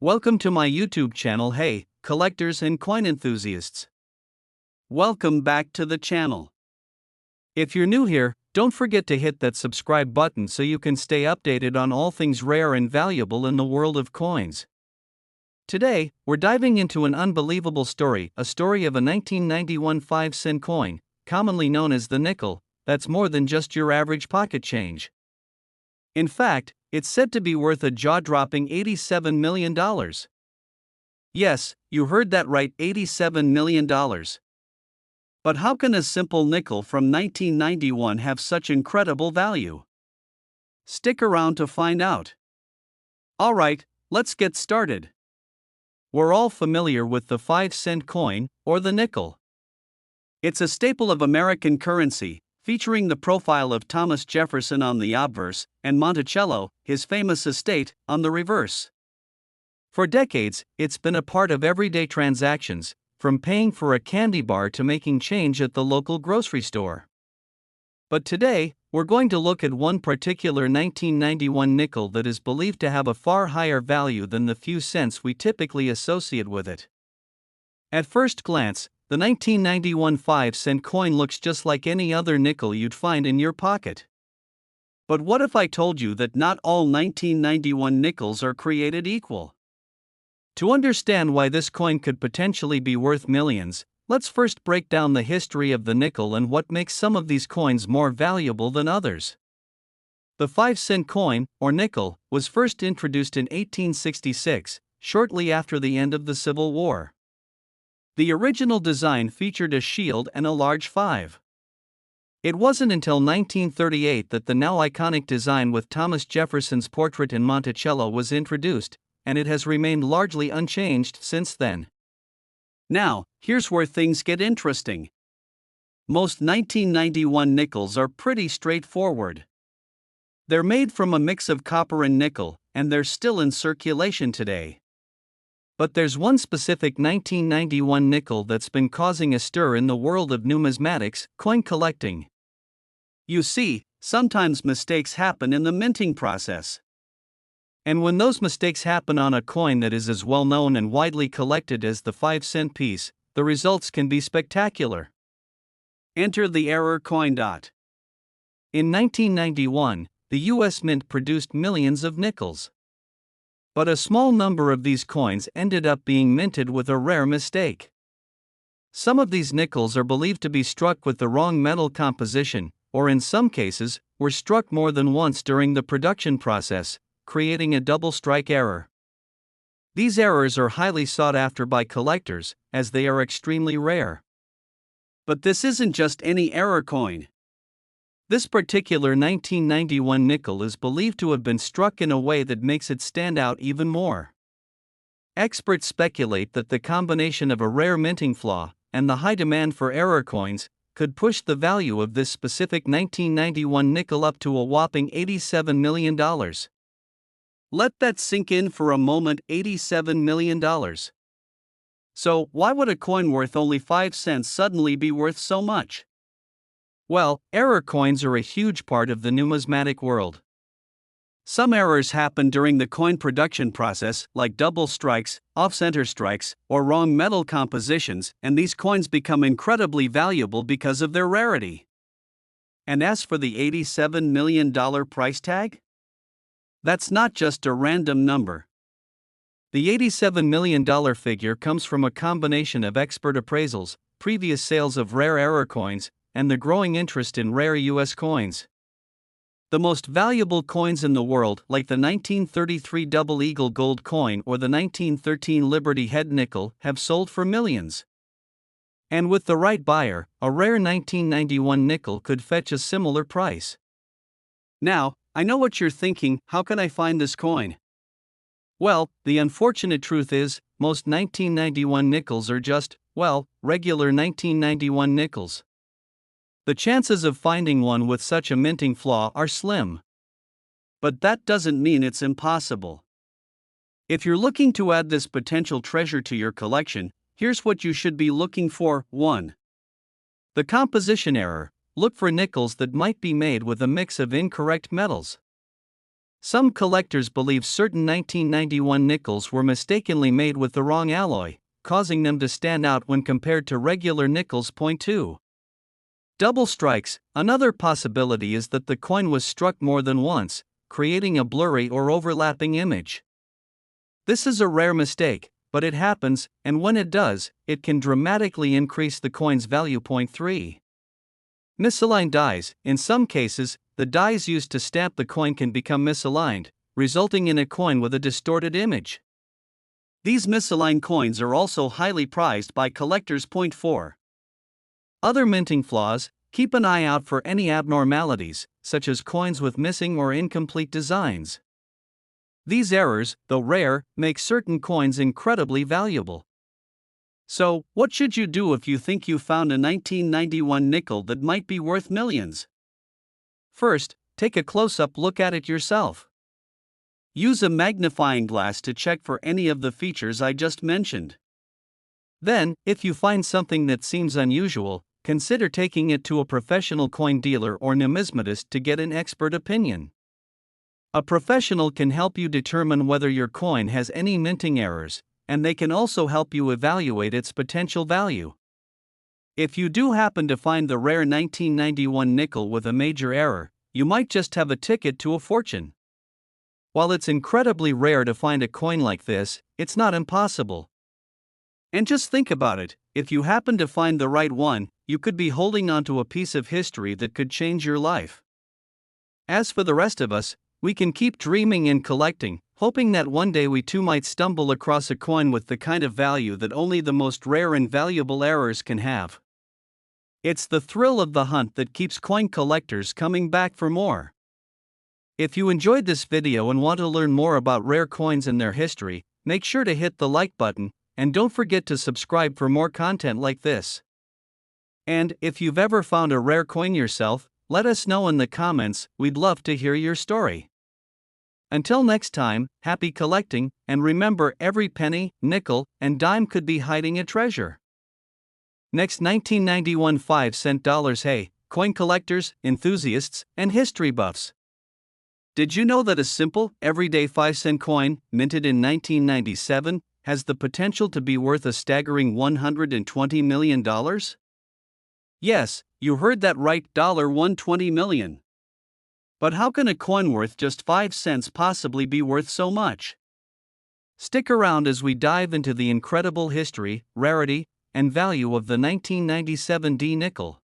Welcome to my YouTube channel. Hey, collectors and coin enthusiasts. Welcome back to the channel. If you're new here, don't forget to hit that subscribe button so you can stay updated on all things rare and valuable in the world of coins. Today, we're diving into an unbelievable story, a story of a 1991 5-cent coin, commonly known as the nickel, that's more than just your average pocket change. In fact, it's said to be worth a jaw-dropping $87 million. Yes, you heard that right, $87 million. But how can a simple nickel from 1991 have such incredible value? Stick around to find out. Alright, let's get started. We're all familiar with the 5-cent coin, or the nickel. It's a staple of American currency, featuring the profile of Thomas Jefferson on the obverse, and Monticello, his famous estate, on the reverse. For decades, it's been a part of everyday transactions, from paying for a candy bar to making change at the local grocery store. But today, we're going to look at one particular 1991 nickel that is believed to have a far higher value than the few cents we typically associate with it. At first glance, the 1991 5-cent coin looks just like any other nickel you'd find in your pocket. But what if I told you that not all 1991 nickels are created equal? To understand why this coin could potentially be worth millions, let's first break down the history of the nickel and what makes some of these coins more valuable than others. The 5-cent coin, or nickel, was first introduced in 1866, shortly after the end of the Civil War. The original design featured a shield and a large 5. It wasn't until 1938 that the now iconic design with Thomas Jefferson's portrait in Monticello was introduced, and it has remained largely unchanged since then. Now, here's where things get interesting. Most 1991 nickels are pretty straightforward. They're made from a mix of copper and nickel, and they're still in circulation today. But there's one specific 1991 nickel that's been causing a stir in the world of numismatics, coin collecting. You see, sometimes mistakes happen in the minting process. And when those mistakes happen on a coin that is as well known and widely collected as the 5-cent piece, the results can be spectacular. Enter the error coin. In 1991, the US Mint produced millions of nickels. But a small number of these coins ended up being minted with a rare mistake. Some of these nickels are believed to be struck with the wrong metal composition, or in some cases, were struck more than once during the production process, creating a double strike error. These errors are highly sought after by collectors, as they are extremely rare. But this isn't just any error coin. This particular 1991 nickel is believed to have been struck in a way that makes it stand out even more. Experts speculate that the combination of a rare minting flaw and the high demand for error coins could push the value of this specific 1991 nickel up to a whopping $87 million. Let that sink in for a moment, $87 million. So, why would a coin worth only 5 cents suddenly be worth so much? Well, error coins are a huge part of the numismatic world. Some errors happen during the coin production process, like double strikes, off-center strikes, or wrong metal compositions, and these coins become incredibly valuable because of their rarity. And as for the $87 million price tag? That's not just a random number. The $87 million figure comes from a combination of expert appraisals, previous sales of rare error coins, and the growing interest in rare US coins. The most valuable coins in the world, like the 1933 Double Eagle gold coin or the 1913 Liberty Head nickel, have sold for millions. And with the right buyer, a rare 1991 nickel could fetch a similar price. Now, I know what you're thinking, how can I find this coin? Well, the unfortunate truth is, most 1991 nickels are just, well, regular 1991 nickels. The chances of finding one with such a minting flaw are slim. But that doesn't mean it's impossible. If you're looking to add this potential treasure to your collection, here's what you should be looking for. 1. The composition error. Look for nickels that might be made with a mix of incorrect metals. Some collectors believe certain 1991 nickels were mistakenly made with the wrong alloy, causing them to stand out when compared to regular nickels. Point 2. Double strikes. Another possibility is that the coin was struck more than once, creating a blurry or overlapping image. This is a rare mistake, but it happens, and when it does, it can dramatically increase the coin's value. Point 3. Misaligned dies. In some cases, the dies used to stamp the coin can become misaligned, resulting in a coin with a distorted image. These misaligned coins are also highly prized by collectors. Point 4. Other minting flaws. Keep an eye out for any abnormalities, such as coins with missing or incomplete designs. These errors, though rare, make certain coins incredibly valuable. So, what should you do if you think you found a 1991 nickel that might be worth millions? First, take a close-up look at it yourself. Use a magnifying glass to check for any of the features I just mentioned. Then, if you find something that seems unusual, consider taking it to a professional coin dealer or numismatist to get an expert opinion. A professional can help you determine whether your coin has any minting errors, and they can also help you evaluate its potential value. If you do happen to find the rare 1991 nickel with a major error, you might just have a ticket to a fortune. While it's incredibly rare to find a coin like this, it's not impossible. And just think about it, if you happen to find the right one, you could be holding onto a piece of history that could change your life. As for the rest of us, we can keep dreaming and collecting, hoping that one day we too might stumble across a coin with the kind of value that only the most rare and valuable errors can have. It's the thrill of the hunt that keeps coin collectors coming back for more. If you enjoyed this video and want to learn more about rare coins and their history, make sure to hit the like button, and don't forget to subscribe for more content like this. And if you've ever found a rare coin yourself, let us know in the comments, we'd love to hear your story. Until next time, happy collecting, and remember, every penny, nickel, and dime could be hiding a treasure. Next, 1991 5-cent dollars. Hey, coin collectors, enthusiasts, and history buffs. Did you know that a simple, everyday 5-cent coin, minted in 1997, has the potential to be worth a staggering $120 million? Yes, you heard that right, $120 million. But how can a coin worth just 5 cents possibly be worth so much? Stick around as we dive into the incredible history, rarity, and value of the 1997 D nickel.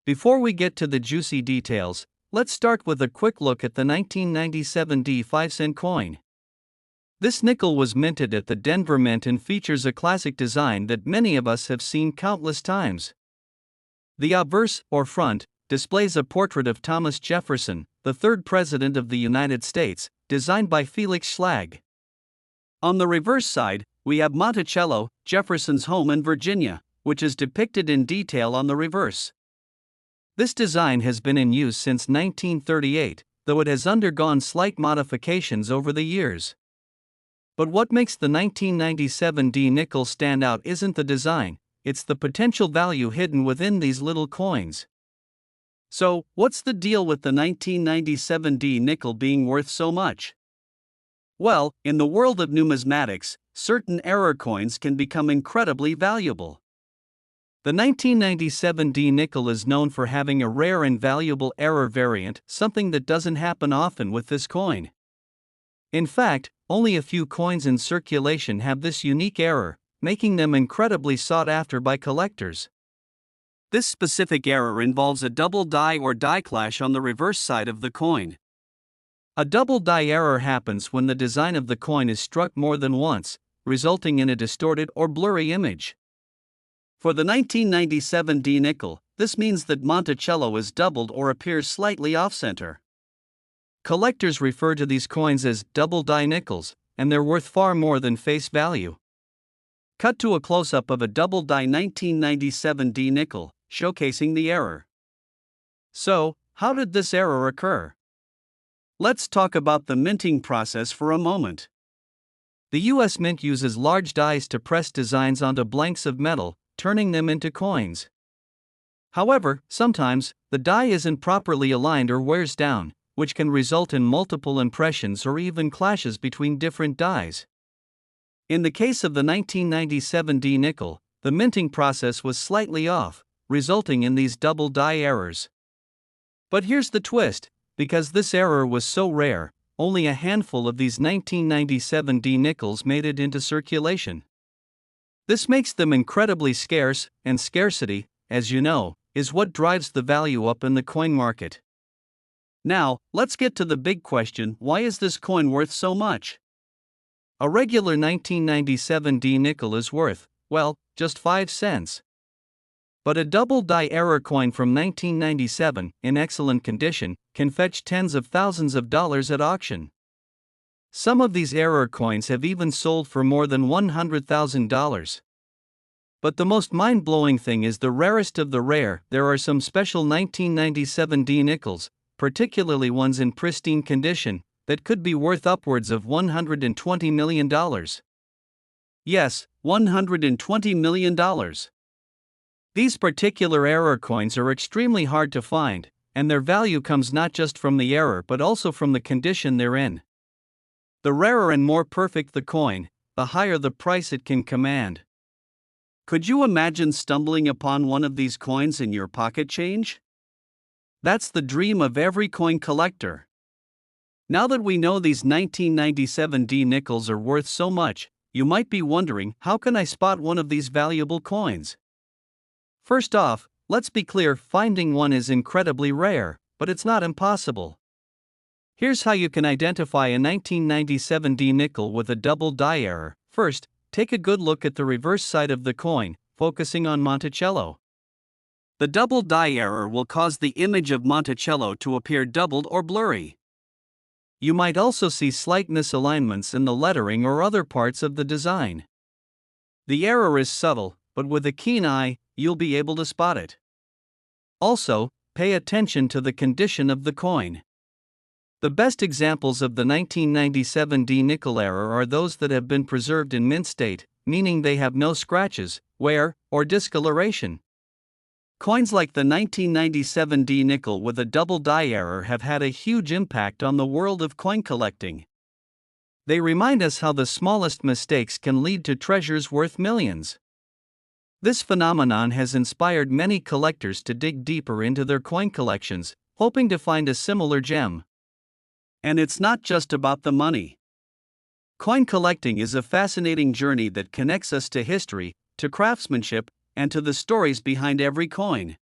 Before we get to the juicy details, let's start with a quick look at the 1997 D 5-cent coin. This nickel was minted at the Denver Mint and features a classic design that many of us have seen countless times. The obverse, or front, displays a portrait of Thomas Jefferson, the third President of the United States, designed by Felix Schlag. On the reverse side, we have Monticello, Jefferson's home in Virginia, which is depicted in detail on the reverse. This design has been in use since 1938, though it has undergone slight modifications over the years. But what makes the 1997 D nickel stand out isn't the design, it's the potential value hidden within these little coins. So, what's the deal with the 1997 D nickel being worth so much? Well, in the world of numismatics, certain error coins can become incredibly valuable. The 1997 D nickel is known for having a rare and valuable error variant, something that doesn't happen often with this coin. In fact, only a few coins in circulation have this unique error, making them incredibly sought after by collectors. This specific error involves a double die or die clash on the reverse side of the coin. A double die error happens when the design of the coin is struck more than once, resulting in a distorted or blurry image. For the 1997 D nickel, this means that Monticello is doubled or appears slightly off-center. Collectors refer to these coins as double die nickels, and they're worth far more than face value. Cut to a close-up of a double die 1997 D nickel, showcasing the error. So, how did this error occur? Let's talk about the minting process for a moment. The US Mint uses large dies to press designs onto blanks of metal, turning them into coins. However, sometimes, the die isn't properly aligned or wears down, which can result in multiple impressions or even clashes between different dies. In the case of the 1997 D nickel, the minting process was slightly off, resulting in these double die errors. But here's the twist: because this error was so rare, only a handful of these 1997 D nickels made it into circulation. This makes them incredibly scarce, and scarcity, as you know, is what drives the value up in the coin market. Now, let's get to the big question: why is this coin worth so much? A regular 1997 D nickel is worth, well, just 5 cents. But a double die error coin from 1997, in excellent condition, can fetch tens of thousands of dollars at auction. Some of these error coins have even sold for more than $100,000. But the most mind-blowing thing is the rarest of the rare. There are some special 1997 D nickels, particularly ones in pristine condition, that could be worth upwards of $120 million. Yes, $120 million. These particular error coins are extremely hard to find, and their value comes not just from the error but also from the condition they're in. The rarer and more perfect the coin, the higher the price it can command. Could you imagine stumbling upon one of these coins in your pocket change? That's the dream of every coin collector. Now that we know these 1997 D nickels are worth so much, you might be wondering, how can I spot one of these valuable coins? First off, let's be clear: finding one is incredibly rare, but it's not impossible. Here's how you can identify a 1997 D nickel with a double die error. First, take a good look at the reverse side of the coin, focusing on Monticello. The double die error will cause the image of Monticello to appear doubled or blurry. You might also see slight misalignments in the lettering or other parts of the design. The error is subtle, but with a keen eye, you'll be able to spot it. Also, pay attention to the condition of the coin. The best examples of the 1997 D nickel error are those that have been preserved in mint state, meaning they have no scratches, wear, or discoloration. Coins like the 1997 D nickel with a double die error have had a huge impact on the world of coin collecting. They remind us how the smallest mistakes can lead to treasures worth millions. This phenomenon has inspired many collectors to dig deeper into their coin collections, hoping to find a similar gem. And it's not just about the money. Coin collecting is a fascinating journey that connects us to history, to craftsmanship, and to the stories behind every coin.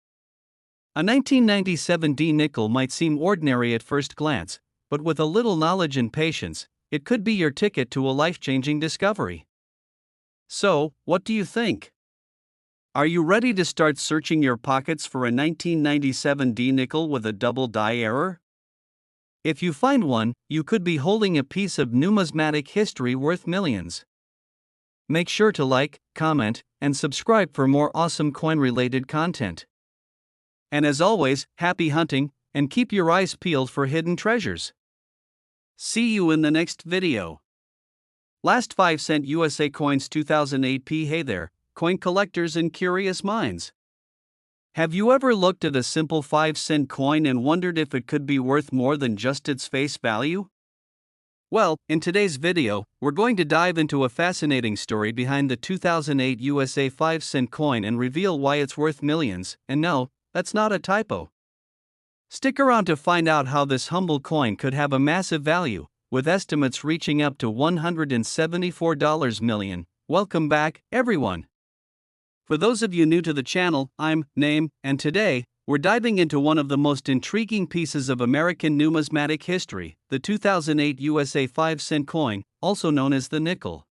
A 1997 D nickel might seem ordinary at first glance, but with a little knowledge and patience, it could be your ticket to a life-changing discovery. So, what do you think? Are you ready to start searching your pockets for a 1997 D nickel with a double die error? If you find one, you could be holding a piece of numismatic history worth millions. Make sure to like, comment, and subscribe for more awesome coin-related content. And as always, happy hunting, and keep your eyes peeled for hidden treasures. See you in the next video. Last 5 cent USA coins 2008. Hey there, coin collectors and curious minds. Have you ever looked at a simple 5 cent coin and wondered if it could be worth more than just its face value? Well, in today's video, we're going to dive into a fascinating story behind the 2008 USA 5 cent coin and reveal why it's worth millions. And no, that's not a typo. Stick around to find out how this humble coin could have a massive value, with estimates reaching up to $174 million. Welcome back, everyone. For those of you new to the channel, I'm Name, and today, we're diving into one of the most intriguing pieces of American numismatic history, the 2008 USA 5 cent coin, also known as the nickel.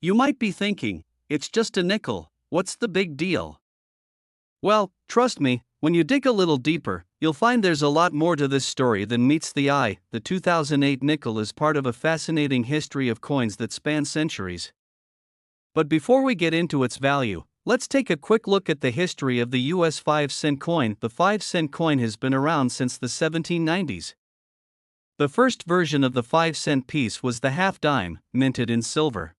You might be thinking, it's just a nickel, what's the big deal? Well, trust me, when you dig a little deeper, you'll find there's a lot more to this story than meets the eye. The 2008 nickel is part of a fascinating history of coins that span centuries. But before we get into its value, let's take a quick look at the history of the US 5 cent coin. The 5 cent coin has been around since the 1790s. The first version of the 5 cent piece was the half dime, minted in silver.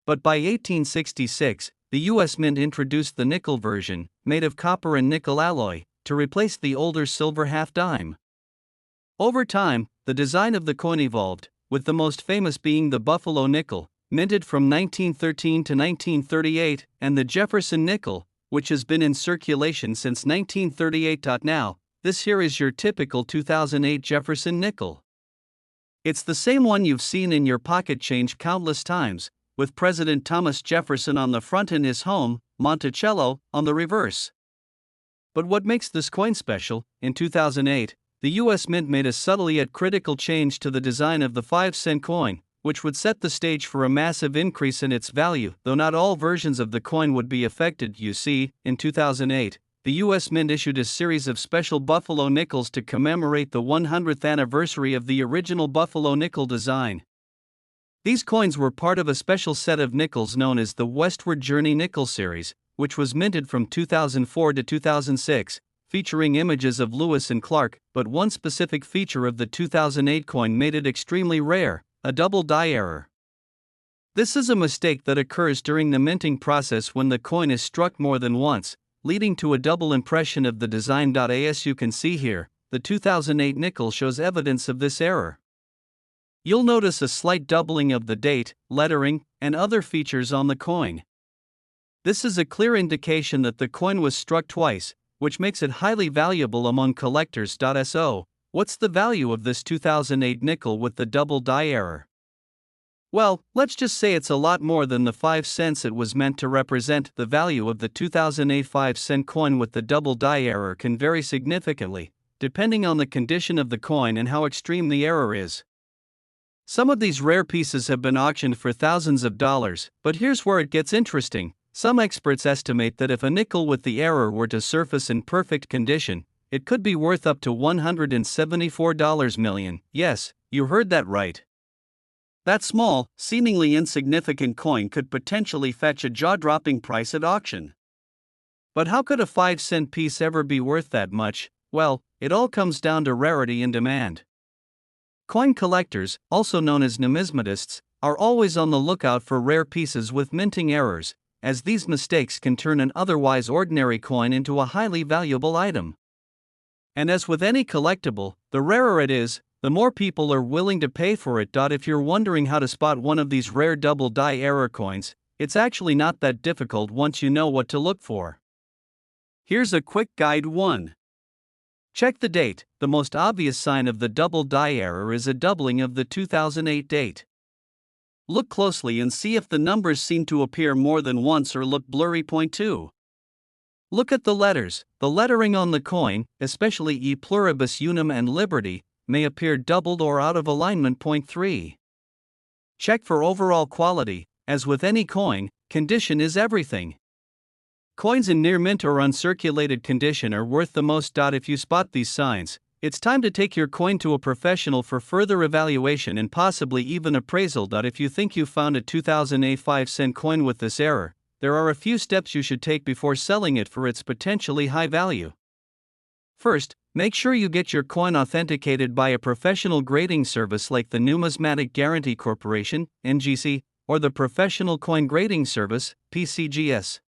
But by 1866, the US Mint introduced the nickel version, made of copper and nickel alloy, to replace the older silver half dime. Over time, the design of the coin evolved, with the most famous being the Buffalo nickel, minted from 1913 to 1938, and the Jefferson nickel, which has been in circulation since 1938. Now, this here is your typical 2008 Jefferson nickel. It's the same one you've seen in your pocket change countless times, with President Thomas Jefferson on the front and his home, Monticello, on the reverse. But what makes this coin special? In 2008, the US Mint made a subtle yet critical change to the design of the 5-cent coin, which would set the stage for a massive increase in its value, though not all versions of the coin would be affected. You see, in 2008, the US Mint issued a series of special Buffalo nickels to commemorate the 100th anniversary of the original Buffalo nickel design. These coins were part of a special set of nickels known as the Westward Journey Nickel Series, which was minted from 2004 to 2006, featuring images of Lewis and Clark, but one specific feature of the 2008 coin made it extremely rare: a double die error. This is a mistake that occurs during the minting process when the coin is struck more than once, leading to a double impression of the design. As you can see here, the 2008 nickel shows evidence of this error. You'll notice a slight doubling of the date, lettering, and other features on the coin. This is a clear indication that the coin was struck twice, which makes it highly valuable among collectors. So, what's the value of this 2008 nickel with the double die error? Well, let's just say it's a lot more than the 5 cents it was meant to represent. The value of the 2008 5-cent coin with the double die error can vary significantly, depending on the condition of the coin and how extreme the error is. Some of these rare pieces have been auctioned for thousands of dollars, but here's where it gets interesting. Some experts estimate that if a nickel with the error were to surface in perfect condition, it could be worth up to $174 million. Yes, you heard that right. That small, seemingly insignificant coin could potentially fetch a jaw-dropping price at auction. But how could a 5-cent piece ever be worth that much? Well, it all comes down to rarity and demand. Coin collectors, also known as numismatists, are always on the lookout for rare pieces with minting errors, as these mistakes can turn an otherwise ordinary coin into a highly valuable item. And as with any collectible, the rarer it is, the more people are willing to pay for it. If you're wondering how to spot one of these rare double die error coins, it's actually not that difficult once you know what to look for. Here's a quick guide. 1. Check the date. The most obvious sign of the double die error is a doubling of the 2008 date. Look closely and see if the numbers seem to appear more than once or look blurry. 2. Look at the letters. The lettering on the coin, especially E pluribus unum and liberty, may appear doubled or out of alignment. 3. Check for overall quality. As with any coin, condition is everything. Coins in near mint or uncirculated condition are worth the most. If you spot these signs, it's time to take your coin to a professional for further evaluation and possibly even appraisal. If you think you found a 2008 5-cent coin with this error, there are a few steps you should take before selling it for its potentially high value. First, make sure you get your coin authenticated by a professional grading service like the Numismatic Guarantee Corporation, NGC, or the Professional Coin Grading Service, PCGS.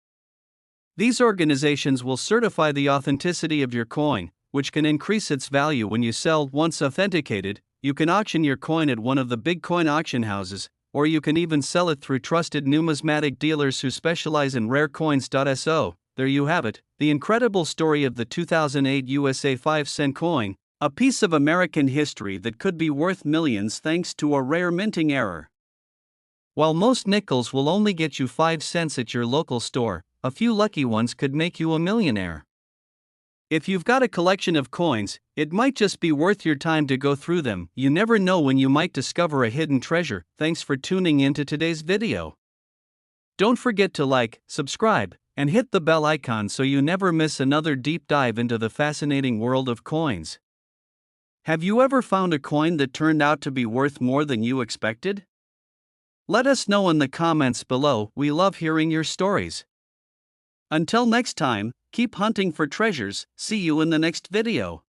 These organizations will certify the authenticity of your coin, which can increase its value when you sell. Once authenticated, you can auction your coin at one of the big coin auction houses, or you can even sell it through trusted numismatic dealers who specialize in rare coins. So, there you have it, the incredible story of the 2008 USA 5-cent coin, a piece of American history that could be worth millions thanks to a rare minting error. While most nickels will only get you 5 cents at your local store, a few lucky ones could make you a millionaire. If you've got a collection of coins, it might just be worth your time to go through them. You never know when you might discover a hidden treasure. Thanks for tuning into today's video. Don't forget to like, subscribe, and hit the bell icon so you never miss another deep dive into the fascinating world of coins. Have you ever found a coin that turned out to be worth more than you expected? Let us know in the comments below. We love hearing your stories. Until next time, keep hunting for treasures. See you in the next video.